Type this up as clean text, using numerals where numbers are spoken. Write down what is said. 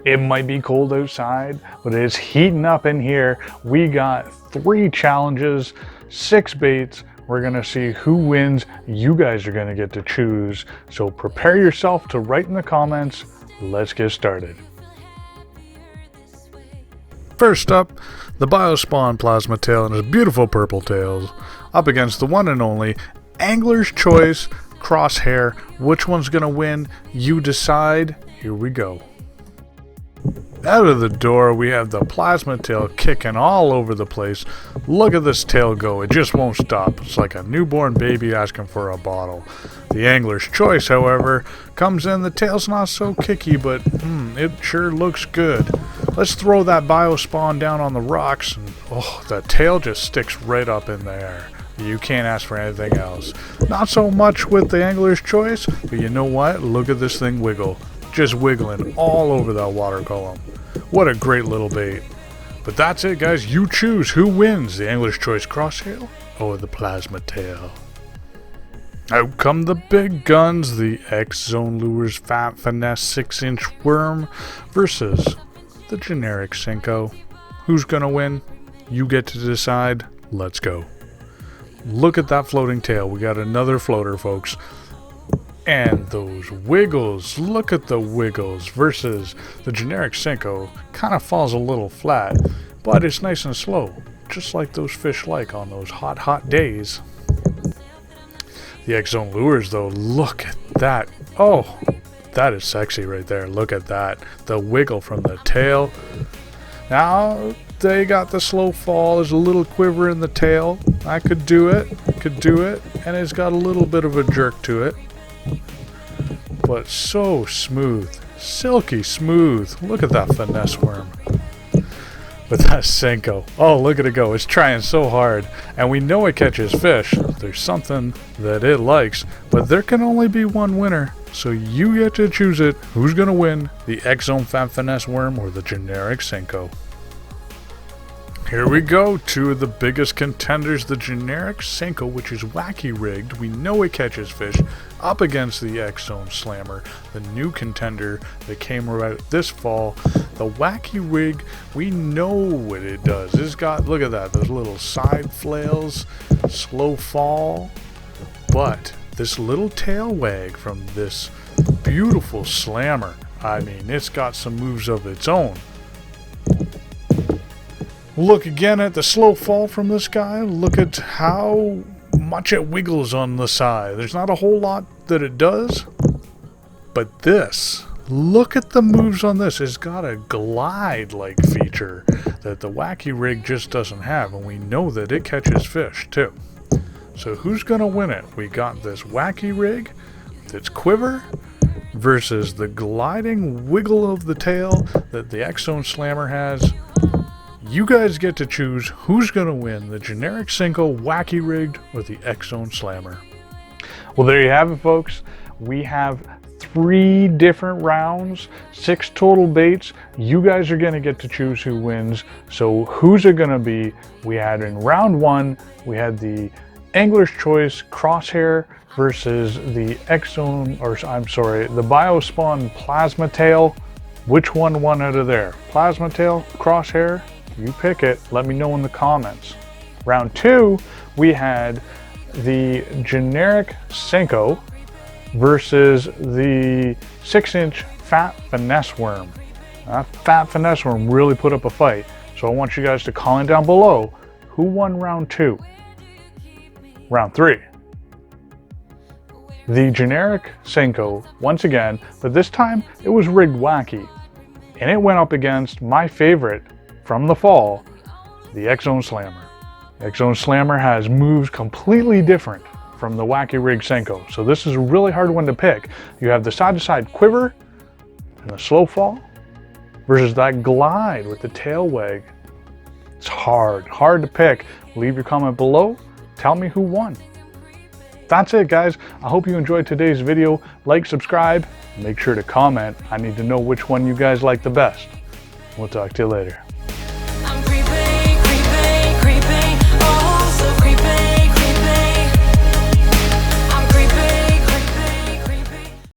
It might be cold outside, but it's heating up in here. We got 3 challenges, 6 baits. We're gonna see who wins. You guys are gonna get to choose. So prepare yourself to write in the comments. Let's get started. First up, the Biospawn Plasma Tail and his beautiful purple tails up against the one and only Angler's Choice Crosshair. Which one's gonna win? You decide. Here we go. Out of the door, we have the Plasma Tail kicking all over the place. Look at this tail go. It just won't stop. It's like a newborn baby asking for a bottle. The Angler's Choice, however, comes in. The tail's not so kicky, but it sure looks good. Let's throw that Biospawn down on the rocks, and the tail just sticks right up in the air. You can't ask for anything else. Not so much with the Angler's Choice, but you know what? Look at this thing wiggle. Just wiggling all over that water column. What a great little bait. But that's it, guys. You choose who wins, the Angler's Choice Crosshair or the Plasma Tail. Out come the big guns, the X-Zone Lures Fat Finesse 6-inch worm versus the generic Senko. Who's gonna win? You get to decide. Let's go. Look at that floating tail. We got another floater, folks. And those wiggles, look at the wiggles versus the generic Senko. Kind of falls a little flat, but it's nice and slow, just like those fish like on those hot days. The X-Zone Lures though, look at that. Oh, that is sexy right there. Look at that. The wiggle from the tail. Now, they got the slow fall. There's a little quiver in the tail. I could do it, and it's got a little bit of a jerk to it. But so smooth, silky smooth. Look at that finesse worm. But that Senko, oh, look at it go. It's trying so hard. And we know it catches fish. There's something that it likes, but there can only be one winner. So you get to choose it. Who's going to win, the X-Zone Fat Finesse worm or the generic Senko? Here we go, 2 of the biggest contenders, the generic Senko, which is wacky rigged. We know it catches fish, up against the X-Zone Slammer, the new contender that came out this fall. The wacky rig, we know what it does. It's got, look at that, those little side flails, slow fall. But this little tail wag from this beautiful Slammer, I mean, it's got some moves of its own. Look again at the slow fall from this guy. Look at how much it wiggles on the side. There's not a whole lot that it does. But this, look at the moves on this. It's got a glide-like feature that the wacky rig just doesn't have. And we know that it catches fish too. So who's going to win it? We got this wacky rig, its quiver, versus the gliding wiggle of the tail that the X-Zone Slammer has. You guys get to choose who's going to win, the generic Senko wacky rigged or the X-Zone Slammer. Well, there you have it, folks. We have 3 different rounds, 6 total baits. You guys are going to get to choose who wins. So who's it going to be? We had in round 1, we had the Angler's Choice Crosshair versus the X-Zone, or I'm sorry, the Biospawn Plasma Tail. Which one won out of there? Plasma Tail, Crosshair? You pick it. Let me know in the comments. Round 2, we had the generic Senko versus the 6-inch Fat Finesse worm. That Fat Finesse worm really put up a fight. So I want you guys to comment down below who won round 2. Round 3. The generic Senko, once again, but this time it was rigged wacky. And it went up against my favorite from the fall, the X-Zone Slammer. X-Zone Slammer has moves completely different from the wacky rig Senko. So this is a really hard one to pick. You have the side-to-side quiver and the slow fall versus that glide with the tail wag. It's hard to pick. Leave your comment below. Tell me who won. That's it, guys. I hope you enjoyed today's video. Like, subscribe, make sure to comment. I need to know which one you guys like the best. We'll talk to you later.